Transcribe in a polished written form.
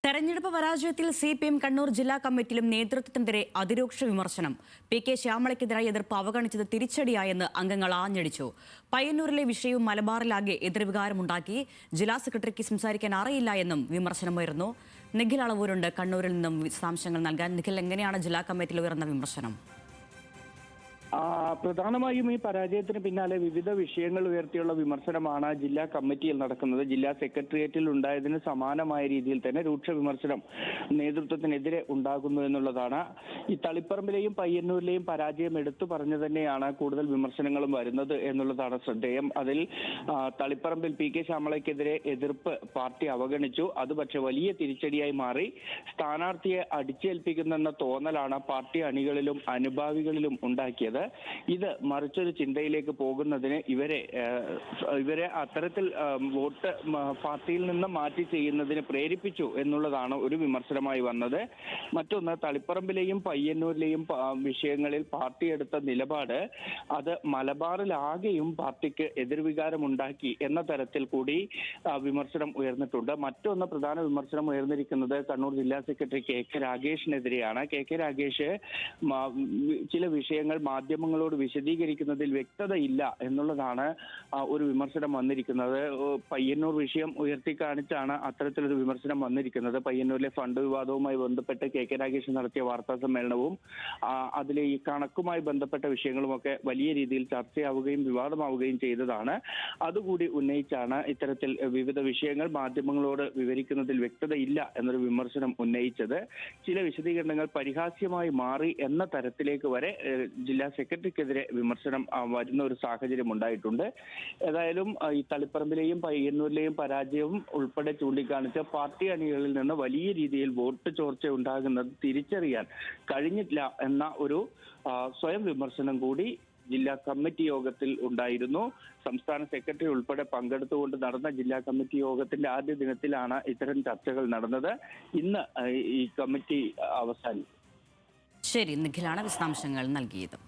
തെരഞ്ഞെടുപ്പ് പരാജയത്തിൽ CPM കണ്ണൂർ ജില്ലാ കമ്മിറ്റിയിലും നേതൃത്വത്തിനെതിരെ അതിരൂക്ഷ വിമർശനം. PK ശ്യാമളയ്ക്കെതിരായ എതിർപ്പ് അവഗണിച്ചത് തിരിച്ചടിയായെന്ന് അംഗങ്ങൾ ആഞ്ഞടിച്ചു. പയ്യന്നൂരിലെ വിഷയവും മലബാറിലാകെ എതിർവികാരമുണ്ടാക്കി. ജില്ലാ സെക്രട്ടറിക്ക് സംസാരിക്കാൻ അറിയില്ല എന്നും വിമർശനമുയർന്നു. നിഖിൽ അളവൂരുണ്ട് കണ്ണൂരിൽ നിന്നും വിശദാംശങ്ങൾ നൽകാൻ. നിഖിൽ, എങ്ങനെയാണ് ജില്ലാ കമ്മിറ്റിയിൽ ഉയർന്ന വിമർശനം? പ്രധാനമായും ഈ പരാജയത്തിന് പിന്നാലെ വിവിധ വിഷയങ്ങൾ ഉയർത്തിയുള്ള വിമർശനമാണ് ജില്ലാ കമ്മിറ്റിയിൽ നടക്കുന്നത്. ജില്ലാ സെക്രട്ടേറിയറ്റിൽ ഉണ്ടായതിന് സമാനമായ രീതിയിൽ തന്നെ രൂക്ഷ വിമർശനം നേതൃത്വത്തിനെതിരെ ഉണ്ടാകുന്നു എന്നുള്ളതാണ്. ഈ തളിപ്പറമ്പിലെയും പയ്യന്നൂരിലെയും പരാജയം എടുത്തു പറഞ്ഞു തന്നെയാണ് കൂടുതൽ വിമർശനങ്ങളും വരുന്നത് എന്നുള്ളതാണ് ശ്രദ്ധേയം. അതിൽ തളിപ്പറമ്പിൽ PK ശ്യാമളയ്ക്കെതിരെ എതിർപ്പ് പാർട്ടി അവഗണിച്ചു. അത് പക്ഷെ വലിയ തിരിച്ചടിയായി മാറി. സ്ഥാനാർത്ഥിയെ അടിച്ചേൽപ്പിക്കുന്നെന്ന തോന്നലാണ് പാർട്ടി അണികളിലും അനുഭാവികളിലും ഉണ്ടാക്കിയത്. ഇത് മറിച്ചൊരു ചിന്തയിലേക്ക് പോകുന്നതിന് ഇവരെ അത്തരത്തിൽ വോട്ട് പാർട്ടിയിൽ നിന്ന് മാറ്റി ചെയ്യുന്നതിന് പ്രേരിപ്പിച്ചു എന്നുള്ളതാണ് ഒരു വിമർശനമായി വന്നത്. മറ്റൊന്ന്, തളിപ്പറമ്പിലെയും പയ്യന്നൂരിലെയും വിഷയങ്ങളിൽ പാർട്ടി എടുത്ത നിലപാട് അത് മലബാറിലാകെയും പാർട്ടിക്ക് എതിർവികാരമുണ്ടാക്കി എന്ന തരത്തിൽ കൂടി വിമർശനം ഉയർന്നിട്ടുണ്ട്. മറ്റൊന്ന്, പ്രധാന വിമർശനം ഉയർന്നിരിക്കുന്നത് കണ്ണൂർ ജില്ലാ സെക്രട്ടറി KK രാഗേഷിനെതിരെയാണ്. KK രാഗേഷ് ചില വിഷയങ്ങൾ മാധ്യമങ്ങളോട് വിശദീകരിക്കുന്നതിൽ വ്യക്തതയില്ല എന്നുള്ളതാണ് ഒരു വിമർശനം വന്നിരിക്കുന്നത്. പയ്യന്നൂർ വിഷയം ഉയർത്തി കാണിച്ചാണ് അത്തരത്തിലൊരു വിമർശനം വന്നിരിക്കുന്നത്. പയ്യന്നൂരിലെ ഫണ്ട് വിവാദവുമായി ബന്ധപ്പെട്ട് KK രാഗേഷ് നടത്തിയ വാർത്താ സമ്മേളനവും അതിലെ ഈ കണക്കുമായി ബന്ധപ്പെട്ട വിഷയങ്ങളുമൊക്കെ വലിയ രീതിയിൽ ചർച്ചയാവുകയും വിവാദമാവുകയും ചെയ്തതാണ്. അതുകൂടി ഉന്നയിച്ചാണ് ഇത്തരത്തിൽ വിവിധ വിഷയങ്ങൾ മാധ്യമങ്ങളോട് വിവരിക്കുന്നതിൽ വ്യക്തതയില്ല എന്നൊരു വിമർശനം ഉന്നയിച്ചത്. ചില വിശദീകരണങ്ങൾ പരിഹാസ്യമായി മാറി എന്ന തരത്തിലേക്ക് വരെ ജില്ലാ സെക്രട്ടറിക്കെതിരെ വിമർശനം വരുന്ന ഒരു സാഹചര്യം ഉണ്ടായിട്ടുണ്ട്. ഏതായാലും ഈ തളിപ്പറമ്പിലെയും പയ്യന്നൂരിലെയും പരാജയവും ഉൾപ്പെടെ ചൂണ്ടിക്കാണിച്ച് പാർട്ടി അണികളിൽ നിന്ന് വലിയ രീതിയിൽ വോട്ട് ചോർച്ച ഉണ്ടാകുന്നത് തിരിച്ചറിയാൻ കഴിഞ്ഞില്ല എന്ന ഒരു സ്വയം വിമർശനം കൂടി ജില്ലാ കമ്മിറ്റി യോഗത്തിൽ ഉണ്ടായിരുന്നു. സംസ്ഥാന സെക്രട്ടറി ഉൾപ്പെടെ പങ്കെടുത്തുകൊണ്ട് നടന്ന ജില്ലാ കമ്മിറ്റി യോഗത്തിന്റെ ആദ്യ ദിനത്തിലാണ് ഇത്തരം ചർച്ചകൾ നടന്നത്. ഇന്ന് ഈ കമ്മിറ്റി അവസാനിക്കും. ശരി, നിഖിലാണ് വിശദാംശങ്ങൾ നൽകിയത്.